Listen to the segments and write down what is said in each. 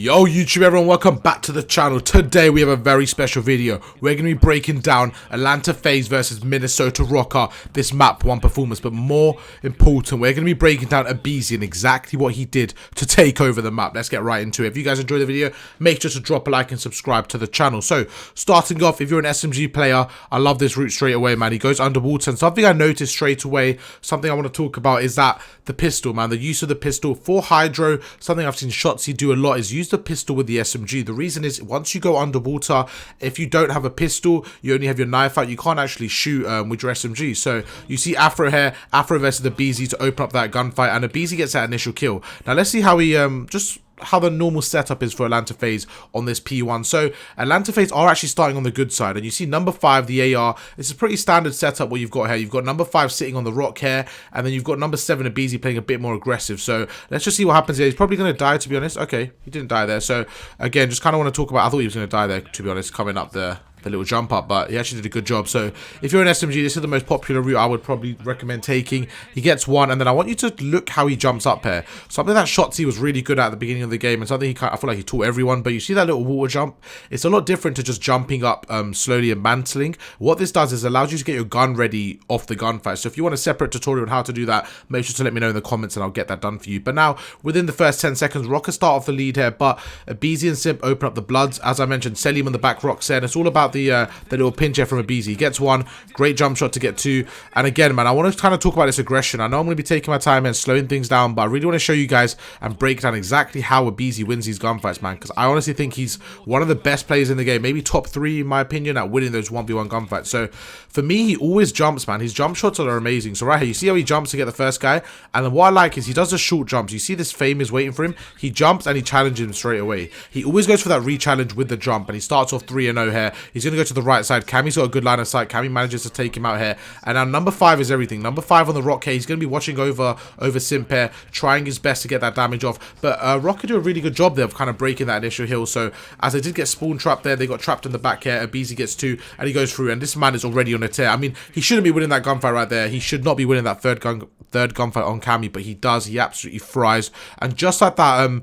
Yo YouTube everyone, welcome back to the channel. Today we have a very special video. We're going to be breaking down Atlanta FAZE versus Minnesota Rocker, this map 1 performance, but more important, we're going to be breaking down ABEZY and exactly what he did to take over the map. Let's get right into it. If you guys enjoyed the video, make sure to drop a like and subscribe to the channel. So starting off, if you're an SMG player, I love this route straight away, man. He goes underwater, and something I noticed straight away, something I want to talk about is that the pistol, man, the use of the pistol for Hydro. Something I've seen Shotzzy do a lot is use the pistol with the SMG. The reason is once you go underwater, if you don't have a pistol, you only have your knife out, you can't actually shoot with your SMG. So you see Afro here, Afro versus ABEZY to open up that gunfight, and ABEZY gets that initial kill. Now let's see how he just how the normal setup is for Atlanta FAZE on this P1. So Atlanta FAZE are actually starting on the good side, and you see number 5, the AR. This is a pretty standard setup what you've got here. You've got number 5 sitting on the rock here, and then you've got number 7 ABEZY playing a bit more aggressive. So let's just see what happens here. He's probably going to die, to be honest. Okay, he didn't die there. So again, just kind of want to talk about, I thought he was going to die there, to be honest, coming up the little jump up, but he actually did a good job. So if you're an SMG, this is the most popular route I would probably recommend taking. He gets one, and then I want you to look how he jumps up here. Something that Shotzzy was really good at the beginning of the game, and something I feel like he taught everyone. But you see that little water jump? It's a lot different to just jumping up slowly and mantling. What this does is allows you to get your gun ready off the gunfight. So if you want a separate tutorial on how to do that, make sure to let me know in the comments and I'll get that done for you. But now, within the first 10 seconds, Rocker start off the lead here, but ABEZY and Simp open up the bloods. As I mentioned, Selim on the back rocks there, and it's all about the little pinch here from ABEZY. He gets one, great jump shot to get two. And again, man, I want to kind of talk about this aggression. I know I'm going to be taking my time and slowing things down, but I really want to show you guys and break down exactly how ABEZY wins these gunfights, man, because I honestly think he's one of the best players in the game, maybe top 3 in my opinion at winning those 1v1 gunfights. So for me, he always jumps, man. His jump shots are amazing. So right here, you see how he jumps to get the first guy, and then what I like is he does the short jumps. You see this fame is waiting for him. He jumps and he challenges him straight away. He always goes for that re-challenge with the jump, and he starts off 3-0 here. He's going to go to the right side. Cammy's got a good line of sight. Cammy manages to take him out here, and now number 5 is everything. Number 5 on the rock here. He's going to be watching over Simp here, trying his best to get that damage off. But Rocker do a really good job there of kind of breaking that initial hill. So as they did get spawn trapped there, they got trapped in the back here. ABEZY gets 2, and he goes through, and this man is already on a tear. I mean, he shouldn't be winning that gunfight right there. He should not be winning that third gunfight on Cammy, but he does. He absolutely fries, and just like that,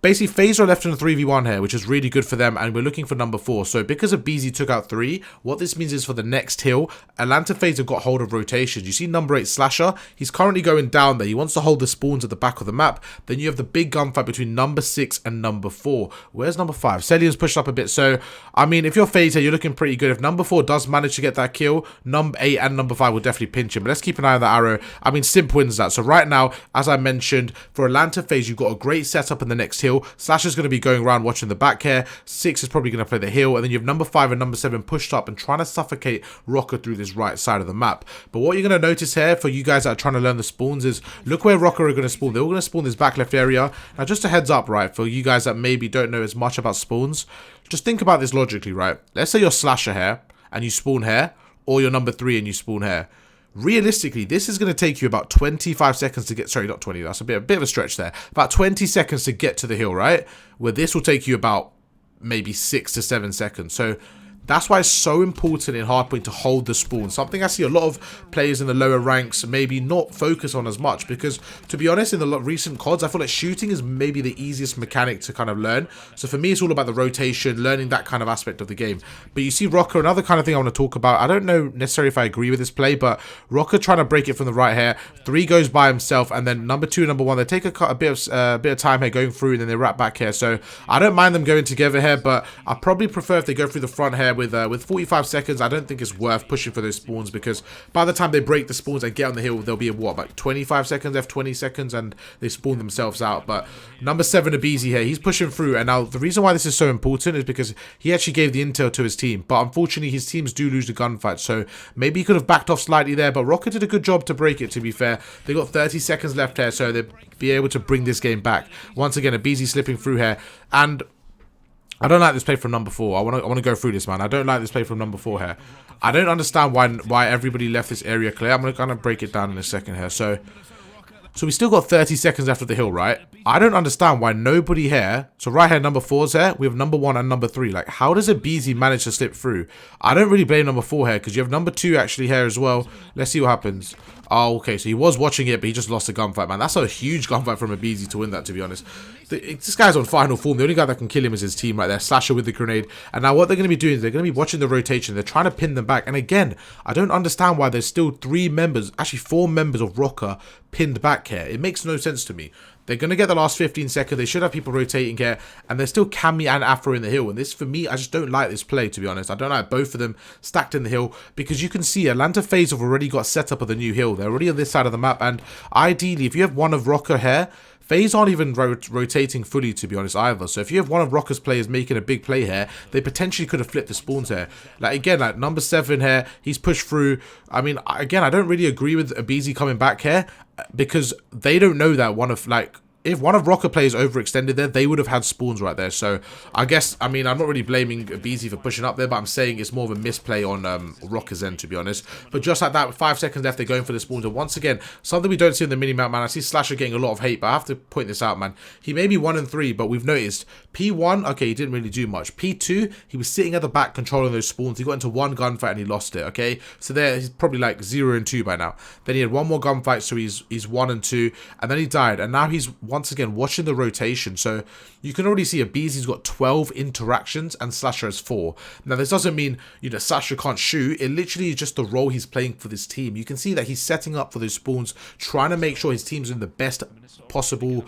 basically, FAZE are left in a 3v1 here, which is really good for them, and we're looking for number 4. So because ABEZY took out 3, what this means is for the next hill, Atlanta FAZE have got hold of rotations. You see number 8 Slasher, he's currently going down there. He wants to hold the spawns at the back of the map. Then you have the big gunfight between number 6 and number 4. Where's number 5? Celian's pushed up a bit. So, I mean, if you're FAZE here, you're looking pretty good. If number 4 does manage to get that kill, number 8 and number 5 will definitely pinch him. But let's keep an eye on that arrow. I mean, Simp wins that. So right now, as I mentioned, for Atlanta FAZE, you've got a great setup in the next hill. Slasher's going to be going around watching the back here. 6 is probably going to play the hill, and then you have number 5 and number 7 pushed up and trying to suffocate Rocker through this right side of the map. But what you're going to notice here for you guys that are trying to learn the spawns is look where Rocker are going to spawn. They're all going to spawn this back left area. Now just a heads up, right, for you guys that maybe don't know as much about spawns, just think about this logically, right? Let's say you're Slasher here and you spawn here, or you're number 3 and you spawn here. Realistically, this is going to take you about 25 seconds to get, sorry, not 20, that's a bit of a stretch there. About 20 seconds to get to the hill, right? Where this will take you about maybe 6 to 7 seconds. So that's why it's so important in Hardpoint to hold the spawn. Something I see a lot of players in the lower ranks maybe not focus on as much, because to be honest, in the recent CODs, I feel like shooting is maybe the easiest mechanic to kind of learn. So for me, it's all about the rotation, learning that kind of aspect of the game. But you see Rocker, another kind of thing I want to talk about. I don't know necessarily if I agree with this play, but Rocker trying to break it from the right here. 3 goes by himself, and then number 2 and number 1, they take a bit of time here going through, and then they wrap back here. So I don't mind them going together here, but I probably prefer if they go through the front here with 45 seconds. I don't think it's worth pushing for those spawns, because by the time they break the spawns and get on the hill, they'll be in what, like 25 seconds, F20 seconds, and they spawn themselves out. But number 7 ABEZY here, he's pushing through, and now the reason why this is so important is because he actually gave the intel to his team, but unfortunately his teams do lose the gunfight, so maybe he could have backed off slightly there, but Rocket did a good job to break it, to be fair. They got 30 seconds left here, so they'll be able to bring this game back. Once again, ABEZY slipping through here, and I don't like this play from number 4. I want to go through this, man. I don't like this play from number 4 here. I don't understand why everybody left this area clear. I'm going to kind of break it down in a second here. So we still got 30 seconds after the hill, right? I don't understand why nobody here. So right here, number 4's here. We have number 1 and number 3. Like, how does ABEZY manage to slip through? I don't really blame number 4 here, because you have number 2 actually here as well. Let's see what happens. Oh, okay, so he was watching it, but he just lost a gunfight, man. That's a huge gunfight from ABEZY to win that, to be honest. This guy's on final form. The only guy that can kill him is his team right there. Slasher with the grenade. And now what they're going to be doing is they're going to be watching the rotation. They're trying to pin them back. And again, I don't understand why there's still 3 members, actually 4 members of Rocker pinned back here. It makes no sense to me. They're going to get the last 15 seconds. They should have people rotating here. And there's still Cammy and Afro in the hill. And this, for me, I just don't like this play, to be honest. I don't like both of them stacked in the hill. Because you can see Atlanta FaZe have already got set up of the new hill. They're already on this side of the map. And ideally, if you have one of Rocker here, FaZe aren't even rotating fully, to be honest, either. So if you have one of Rocker's players making a big play here, they potentially could have flipped the spawns here. Like, again, like number 7 here, he's pushed through. I mean, again, I don't really agree with ABEZY coming back here because they don't know that one of, like, if one of Rocker players overextended there, they would have had spawns right there. So I guess, I mean, I'm not really blaming ABEZY for pushing up there, but I'm saying it's more of a misplay on Rocker's end, to be honest. But just like that, with 5 seconds left, they're going for the spawns. And once again, something we don't see in the mini-map, man. I see Slasher getting a lot of hate, but I have to point this out, man. He may be 1 and 3, but we've noticed P1, okay, he didn't really do much. P2, he was sitting at the back controlling those spawns. He got into 1 gunfight and he lost it, okay? So there, he's probably like 0 and 2 by now. Then he had 1 more gunfight, so he's 1 and 2, and then he died. And now he's once again watching the rotation. So you can already see ABEZY's got 12 interactions and Slasher has 4. Now this doesn't mean, you know, Slasher can't shoot. It literally is just the role he's playing for this team. You can see that he's setting up for those spawns, trying to make sure his team's in the best possible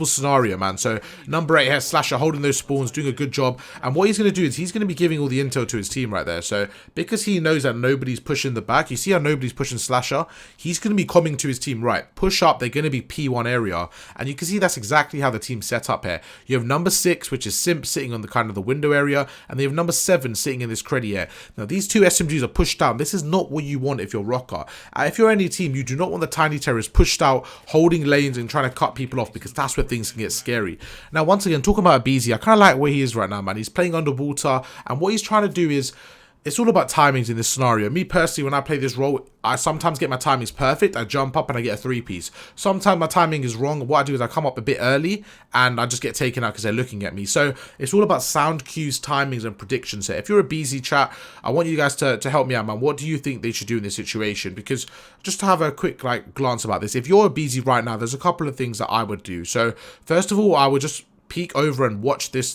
scenario, man. So number 8 here, Slasher holding those spawns, doing a good job. And what he's going to do is he's going to be giving all the intel to his team right there. So because he knows that nobody's pushing the back, you see how nobody's pushing Slasher, he's going to be coming to his team, right, push up, they're going to be P1 area. And you can see that's exactly how the team's set up here. You have number 6, which is Simp, sitting on the kind of the window area, and they have number 7 sitting in this creddy here. Now these 2 SMGs are pushed down. This is not what you want if you're Rocker. If you're any team, you do not want the tiny terrorists pushed out, holding lanes and trying to cut people off, because that's where things can get scary. Now once again, talking about ABEZY, I kind of like where he is right now, man. He's playing underwater, and what he's trying to do is, it's all about timings in this scenario. Me personally, when I play this role, I sometimes get my timings perfect. I jump up and I get a 3-piece. Sometimes my timing is wrong. What I do is I come up a bit early and I just get taken out because they're looking at me. So it's all about sound cues, timings, and predictions here. If you're a ABEZY chat, I want you guys to help me out, man. What do you think they should do in this situation? Because just to have a quick glance about this, if you're a ABEZY right now, there's a couple of things that I would do. So first of all, I would just peek over and watch this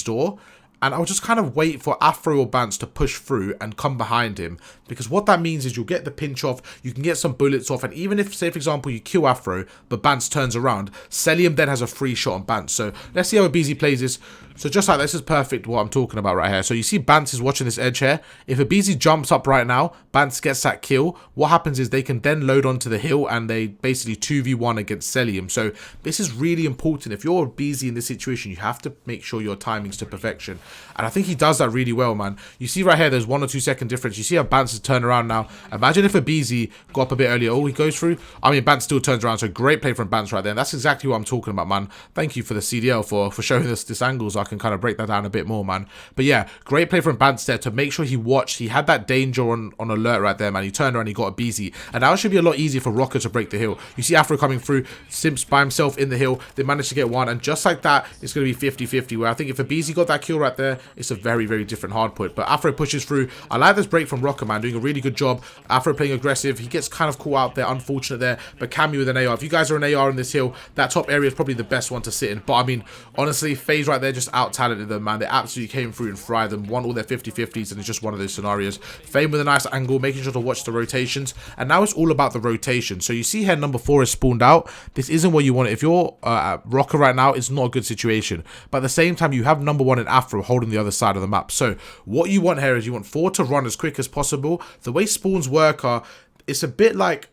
door. And I'll just kind of wait for Afro or Bance to push through and come behind him. Because what that means is you'll get the pinch off, you can get some bullets off, and even if, say for example, you kill Afro, but Bance turns around, Celium then has a free shot on Bance. So let's see how ABEZY plays this. So just like this is perfect what I'm talking about right here. So you see Bance is watching this edge here. If ABEZY jumps up right now, Bance gets that kill. What happens is they can then load onto the hill and they basically 2v1 against Celium. So this is really important. If you're ABEZY in this situation, you have to make sure your timing's to perfection. And I think he does that really well, man. You see right here, there's 1 or 2 second difference. You see how Bance has turned around now. Imagine if ABEZY got up a bit earlier. Oh, he goes through. I mean, Bance still turns around. So great play from Bance right there. And that's exactly what I'm talking about, man. Thank you for the CDL for showing us this angle so I can kind of break that down a bit more, man. But yeah, great play from Bance there to make sure he watched. He had that danger on alert right there, man. He turned around, he got ABEZY. And now it should be a lot easier for Rocker to break the hill. You see Afro coming through. Simps by himself in the hill. They managed to get 1. And just like that, it's going to be 50-50. Where I think if ABEZY got that kill right there, it's a very, very different hard point. But Afro pushes through. I like this break from Rocker, man, doing a really good job. Afro playing aggressive. He gets kind of caught out there, unfortunate there. But Cammy with an AR. If you guys are an AR in this hill, that top area is probably the best one to sit in. But I mean, honestly, FaZe right there just out-talented them, man. They absolutely came through and fried them, won all their 50-50s, and it's just one of those scenarios. Fame with a nice angle, making sure to watch the rotations. And now it's all about the rotation. So you see here number 4 is spawned out. This isn't what you want. If you're Rocker right now, it's not a good situation. But at the same time, you have number 1 in Afro holding the other side of the map. So what you want here is you want 4 to run as quick as possible. The way spawns work are, it's a bit like,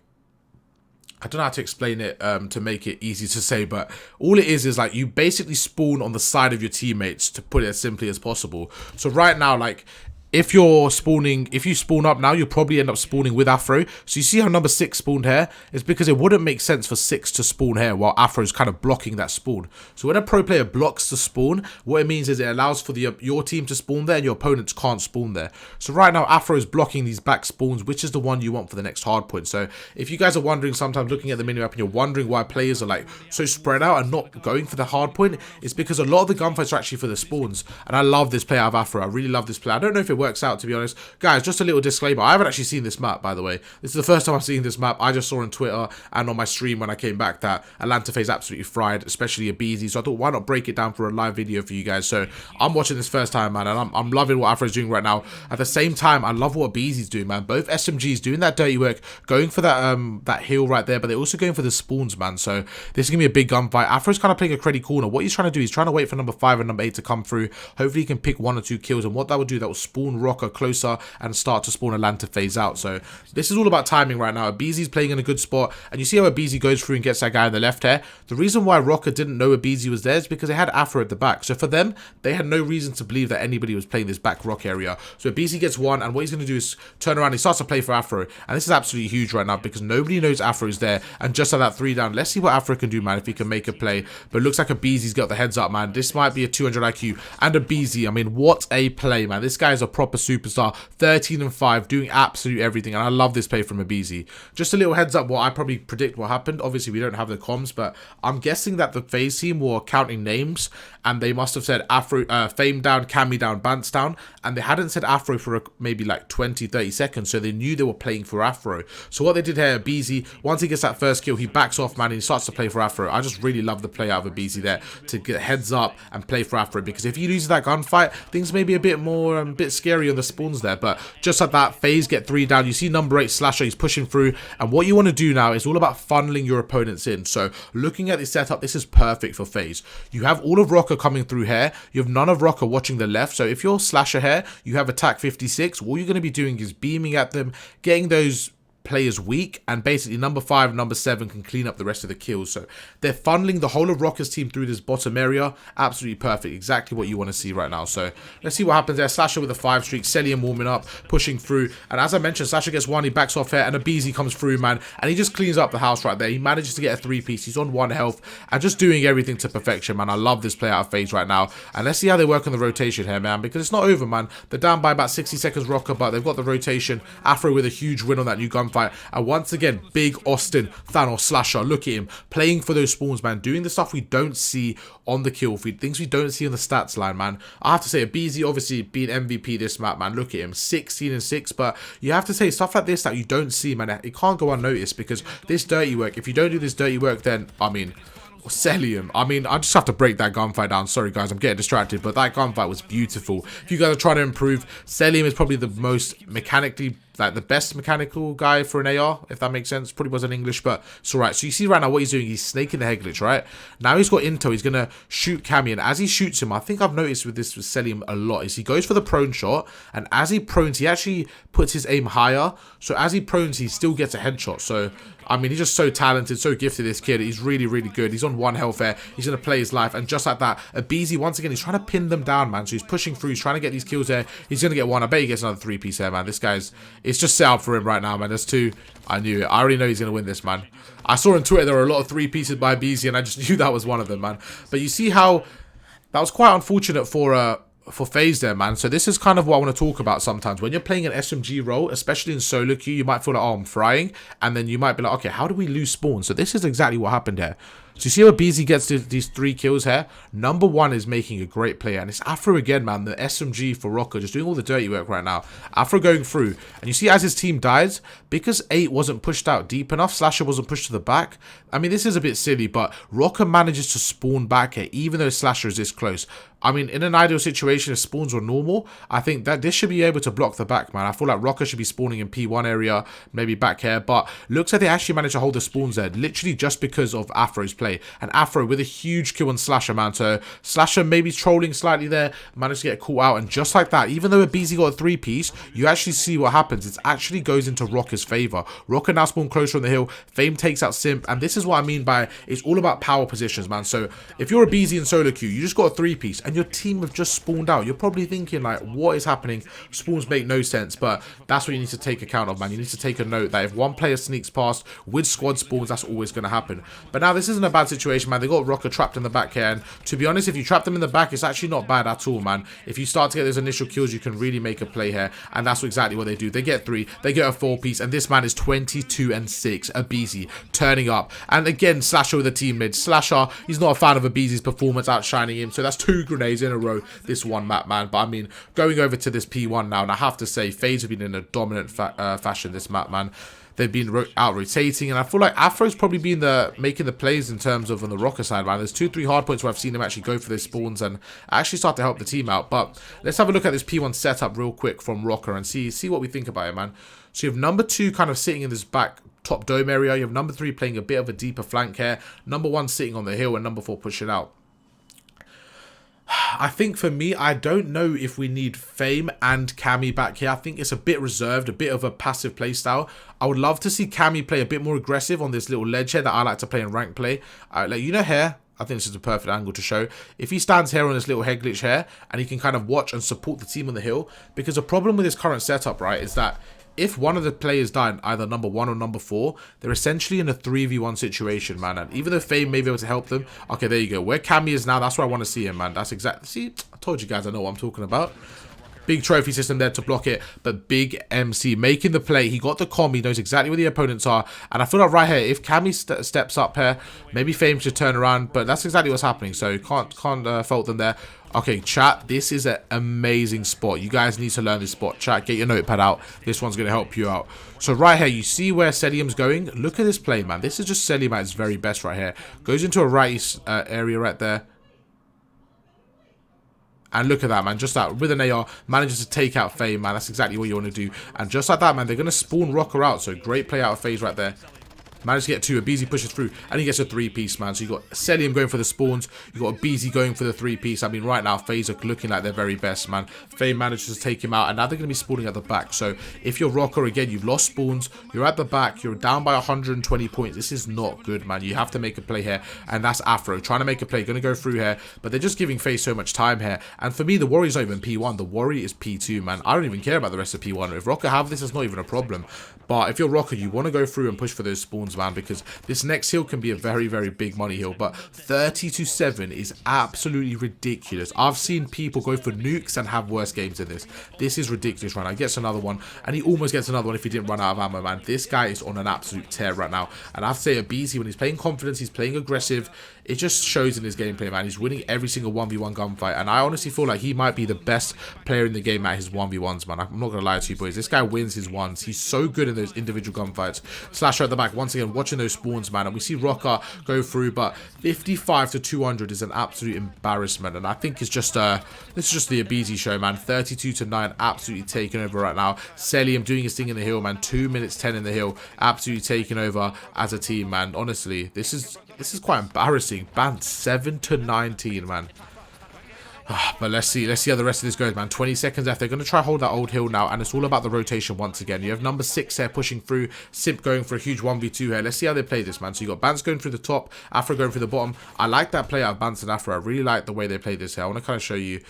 I don't know how to explain it to make it easy to say, but all it is like you basically spawn on the side of your teammates, to put it as simply as possible. So right now, like, if you're spawning, if you spawn up now, you'll probably end up spawning with Afro. So you see how number 6 spawned here? It's because it wouldn't make sense for 6 to spawn here while Afro's kind of blocking that spawn. So when a pro player blocks the spawn, what it means is it allows for your team to spawn there and your opponents can't spawn there. So right now, Afro is blocking these back spawns, which is the one you want for the next hard point. So if you guys are wondering, sometimes looking at the minimap and you're wondering why players are like so spread out and not going for the hard point, it's because a lot of the gunfights are actually for the spawns. And I love this play out of Afro. I really love this play. I don't know if it works out, to be honest. Guys, just a little disclaimer. I haven't actually seen this map, by the way. This is the first time I've seen this map. I just saw on Twitter and on my stream when I came back that Atlanta FaZe absolutely fried, especially ABEZY. So I thought, why not break it down for a live video for you guys? So I'm watching this first time, man, and I'm loving what Afro's doing right now. At the same time, I love what ABEZY's doing, man. Both SMGs doing that dirty work, going for that hill right there, but they're also going for the spawns, man. So this is going to be a big gunfight. Afro's kind of playing a creddy corner. What he's trying to do, he's trying to wait for number 5 and number 8 to come through. Hopefully he can pick 1 or 2 kills, and what that will do, that will spawn Rocker closer and start to spawn Atlanta FaZe out. So this is all about timing right now. ABEZY's playing in a good spot, and you see how ABEZY goes through and gets that guy on the left here. The reason why Rocker didn't know ABEZY was there is because they had Afro at the back. So for them, they had no reason to believe that anybody was playing this back rock area. So ABEZY gets 1, and what he's going to do is turn around. He starts to play for Afro, and this is absolutely huge right now because nobody knows Afro is there. And just at that 3 down, let's see what Afro can do, man, if he can make a play. But it looks like ABEZY's got the heads up, man. This might be a 200 IQ, and ABEZY, I mean, what a play, man. This guy is a proper superstar. 13 and 5, doing absolutely everything, and I love this play from ABEZY. Just a little heads up what I probably predict what happened. Obviously, we don't have the comms, but I'm guessing that the FaZe team were counting names, and they must have said Afro, Fame down, Cammy down, Bance down, and they hadn't said Afro for maybe like 20-30 seconds, so they knew they were playing for Afro. So what they did here, ABEZY, once he gets that first kill, he backs off, man, and he starts to play for Afro. I just really love the play out of ABEZY there to get heads up and play for Afro, because if he loses that gunfight, things may be a bit more, a bit scary on the spawns there. But just like that, FaZe get 3 down. You see number 8 Slasher, he's pushing through, and what you want to do now is all about funneling your opponents in. So looking at this setup, this is perfect for FaZe. You have all of Rocker coming through here, you have none of Rocker watching the left. So if you're Slasher here, you have attack 56, all you're going to be doing is beaming at them, getting those players weak, and basically number 5 and number 7 can clean up the rest of the kills. So they're funneling the whole of Rocker's team through this bottom area. Absolutely perfect, exactly what you want to see right now. So let's see what happens there. Slasher with a 5 streak, Celium warming up, pushing through, and as I mentioned, Slasher gets 1, he backs off here, and ABEZY comes through, man, and he just cleans up the house right there. He manages to get a 3-piece, he's on 1 health, and just doing everything to perfection, man. I love this play out of FaZe right now, and let's see how they work on the rotation here, man, because it's not over, man. They're down by about 60 seconds, Rocker, but they've got the rotation. Afro with a huge win on that new gunfight, and once again, big Austin, Thanos, Slasher, look at him, playing for those spawns, man, doing the stuff we don't see on the kill feed, things we don't see on the stats line, man. I have to say, ABEZY obviously being MVP this map, man, look at him, 16 and 6, but you have to say, stuff like this that you don't see, man, it can't go unnoticed, because this dirty work, if you don't do this dirty work, then, I mean, Celium, I mean, I just have to break that gunfight down. Sorry guys, I'm getting distracted, but that gunfight was beautiful. If you guys are trying to improve, Celium is probably the most mechanically, like the best mechanical guy for an AR, if that makes sense. Probably wasn't English, but it's alright. So you see right now what he's doing, he's snaking the head glitch, right? Now he's got intel, he's gonna shoot Cammy, and as he shoots him, I think I've noticed with this with Celium a lot, is he goes for the prone shot, and as he prones, he actually puts his aim higher, so as he prones, he still gets a headshot. So I mean, he's just so talented, so gifted, this kid. He's really, really good. He's on 1 health there. He's going to play his life. And just like that, ABEZY, once again, he's trying to pin them down, man. So he's pushing through. He's trying to get these kills there. He's going to get 1. I bet he gets another 3-piece here, man. This guy's... It's just set up for him right now, man. There's 2. I knew it. I already know he's going to win this, man. I saw on Twitter there were a lot of 3-pieces by ABEZY, and I just knew that was one of them, man. But you see how... That was quite unfortunate for FaZE there, man. So this is kind of what I want to talk about sometimes. When you're playing an SMG role, especially in solo queue, you might feel like, oh, I'm frying. And then you might be like, okay, how do we lose spawn? So this is exactly what happened here. So you see how ABEZY gets these 3 kills here? Number 1 is making a great play. And it's Afro again, man. The SMG for Rocker just doing all the dirty work right now. Afro going through. And you see as his team dies, because 8 wasn't pushed out deep enough, Slasher wasn't pushed to the back. I mean, this is a bit silly, but Rocker manages to spawn back here, even though Slasher is this close. I mean, in an ideal situation, if spawns were normal, I think that this should be able to block the back, man. I feel like Rocker should be spawning in P1 area, maybe back here, but looks like they actually managed to hold the spawns there, literally just because of Afro's play. And Afro with a huge kill on Slasher, man. So Slasher maybe trolling slightly there, managed to get caught out, and just like that, even though ABEZY got a 3-piece, you actually see what happens. It actually goes into Rocker's favor. Rocker now spawn closer on the hill, Fame takes out Simp, and this is what I mean by it's all about power positions, man. So if you're ABEZY in solo queue, you just got a 3-piece, and your team have just spawned out. You're probably thinking like, what is happening? Spawns make no sense, but that's what you need to take account of, man. You need to take a note that if one player sneaks past with squad spawns, that's always going to happen. But now this isn't a a bad situation, man. They got Rocker trapped in the back here, and to be honest, if you trap them in the back, it's actually not bad at all, man. If you start to get those initial kills, you can really make a play here, and that's exactly what they do. They get 3, they get a 4-piece, and this man is 22 and 6. ABEZY turning up, and again, Slasher with a team mid. Slasher, he's not a fan of ABEZY's performance outshining him, so that's 2 grenades in a row this one map, man. But I mean, going over to this P1 now, and I have to say, FaZe have been in a dominant fashion this map, man. They've been out rotating, and I feel like Afro's probably been making the plays in terms of on the Rocker side, man. There's 2-3 hard points where I've seen him actually go for their spawns and actually start to help the team out. But let's have a look at this P1 setup real quick from Rocker and see what we think about it, man. So you have number 2 kind of sitting in this back top dome area. You have number 3 playing a bit of a deeper flank here. Number 1 sitting on the hill, and number 4 pushing out. I think for me, I don't know if we need Fame and Cammy back here. I think it's a bit reserved, a bit of a passive playstyle. I would love to see Cammy play a bit more aggressive on this little ledge here that I like to play in rank play. Like, you know, here, I think this is a perfect angle to show. If he stands here on this little head glitch here, and he can kind of watch and support the team on the hill, because the problem with this current setup, right, is that if one of the players died, either number 1 or number 4, they're essentially in a 3v1 situation, man. And even though Fame may be able to help them, okay, there you go. Where Cammy is now, that's where I want to see him, man. That's exactly. See, I told you guys I know what I'm talking about. Big trophy system there to block it, but Big MC making the play. He got the comm, he knows exactly where the opponents are, and I feel like right here, if Cammy steps up here, maybe Fame should turn around, but that's exactly what's happening, so can't fault them there. Okay, chat, this is an amazing spot. You guys need to learn this spot. Chat, get your notepad out. This one's going to help you out. So right here, you see where Celium's going? Look at this play, man. This is just Celium at his very best right here. Goes into a right area right there. And look at that, man. Just that, with an AR, manages to take out Fame, man. That's exactly what you want to do. And just like that, man, they're going to spawn Rocker out. So great play out of FaZe right there. Managed to get 2. ABEZY pushes through, and he gets a 3-piece, man. So you got Celium going for the spawns. You got ABEZY going for the 3-piece. I mean, right now, FaZe are looking like their very best, man. Fame manages to take him out, and now they're going to be spawning at the back. So if you're Rocker, again, you've lost spawns. You're at the back. You're down by 120 points. This is not good, man. You have to make a play here, and that's Afro trying to make a play. Going to go through here, but they're just giving FaZe so much time here. And for me, the worry is not even P1. The worry is P2, man. I don't even care about the rest of P1. If Rocker have this, it's not even a problem. But if you're Rocker, you want to go through and push for those spawns, man, because this next hill can be a very, very big money hill. But 30-7 is absolutely ridiculous. I've seen people go for nukes and have worse games than this. This is ridiculous right now. He gets another one, and he almost gets another one if he didn't run out of ammo, man. This guy is on an absolute tear right now. And I have to say, ABEZY, when he's playing confidence, he's playing aggressive, it just shows in his gameplay, man. He's winning every single 1v1 gunfight, and I honestly feel like he might be the best player in the game at his 1v1s, man. I'm not going to lie to you, boys. This guy wins his ones. He's so good in those individual gunfights. Slasher at the back, once again, watching those spawns, man. And we see Rocker go through, but 55-200 is an absolute embarrassment. And I think it's just, this is just the ABEZY show, man. 32-9, absolutely taking over right now. Celium doing his thing in the hill, man. 2 minutes 10 in the hill, absolutely taking over as a team, man. Honestly, this is quite embarrassing. Banned 7-19, man. But let's see how the rest of this goes, man. 20 seconds left. They're going to try hold that old hill now, and it's all about the rotation once again. You have number 6 here pushing through, Simp going for a huge 1v2 here. Let's see how they play this, man. So you got Bance going through the top, Afro going through the bottom. I like that play out of Bance and Afro. I really like the way they play this here. I want to kind of show you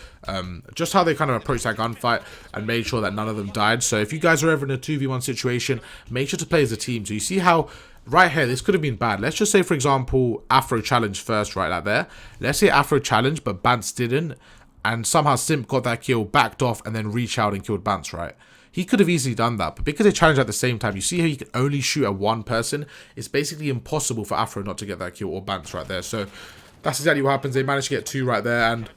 just how they kind of approach that gunfight and made sure that none of them died. So if you guys are ever in a 2v1 situation, make sure to play as a team. So you see how right here, this could have been bad. Let's just say, for example, Afro challenged first, right out there. Let's say Afro challenged, but Bance didn't. And somehow Simp got that kill, backed off, and then reached out and killed Bance, right? He could have easily done that. But because they challenged at the same time, you see how you can only shoot at one person? It's basically impossible for Afro not to get that kill or Bance right there. So that's exactly what happens. They managed to get 2 right there, and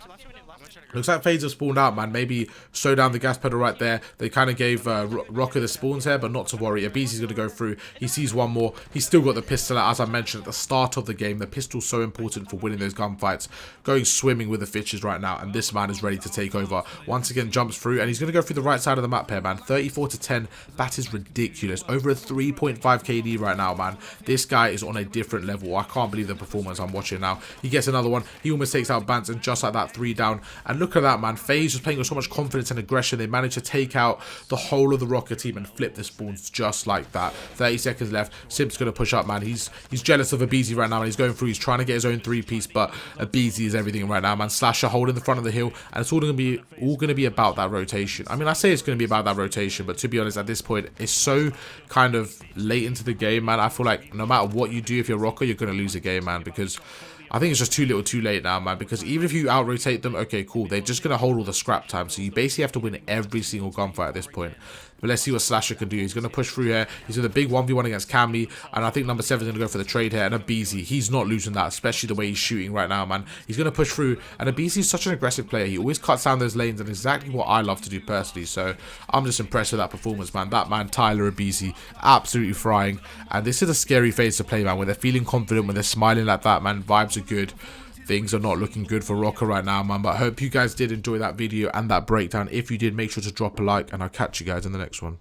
looks like FaZe have spawned out, man. Maybe slow down the gas pedal right there. They kind of gave Rocker the spawns here, but not to worry. ABEZY's going to go through. He sees one more. He's still got the pistol out, as I mentioned at the start of the game. The pistol's so important for winning those gunfights. Going swimming with the fishes right now, and this man is ready to take over. Once again, jumps through, and he's going to go through the right side of the map here, man. 34-10. That is ridiculous. Over a 3.5 KD right now, man. This guy is on a different level. I can't believe the performance I'm watching now. He gets another one. He almost takes out Bance, and just like that, 3 down. And look at that, man. FaZe was playing with so much confidence and aggression. They managed to take out the whole of the Rocker team and flip the spawns just like that. 30 seconds left. Simp's going to push up, man. He's jealous of ABEZY right now, and he's going through. He's trying to get his own 3-piece, but ABEZY is everything right now, man. Slasher holding the front of the hill, and it's all going to be about that rotation. I mean, I say it's going to be about that rotation, but to be honest, at this point, it's so kind of late into the game, man. I feel like no matter what you do, if you're Rocker, you're going to lose the game, man, because I think it's just too little too late now, man, because even if you out-rotate them, okay, cool, they're just going to hold all the scrap time, so you basically have to win every single gunfight at this point. But let's see what Slasher can do. He's going to push through here. He's in a big 1v1 against Cammy, and I think number 7 is going to go for the trade here, and ABEZY, he's not losing that, especially the way he's shooting right now, man. He's going to push through, and ABEZY is such an aggressive player. He always cuts down those lanes, and exactly what I love to do personally, so I'm just impressed with that performance, man. That man, Tyler ABEZY, absolutely frying, and this is a scary phase to play, man, when they're feeling confident, when they're smiling like that, man. Vibes are good. Things are not looking good for Rocker right now, man, but I hope you guys did enjoy that video and that breakdown. If you did, make sure to drop a like, and I'll catch you guys in the next one.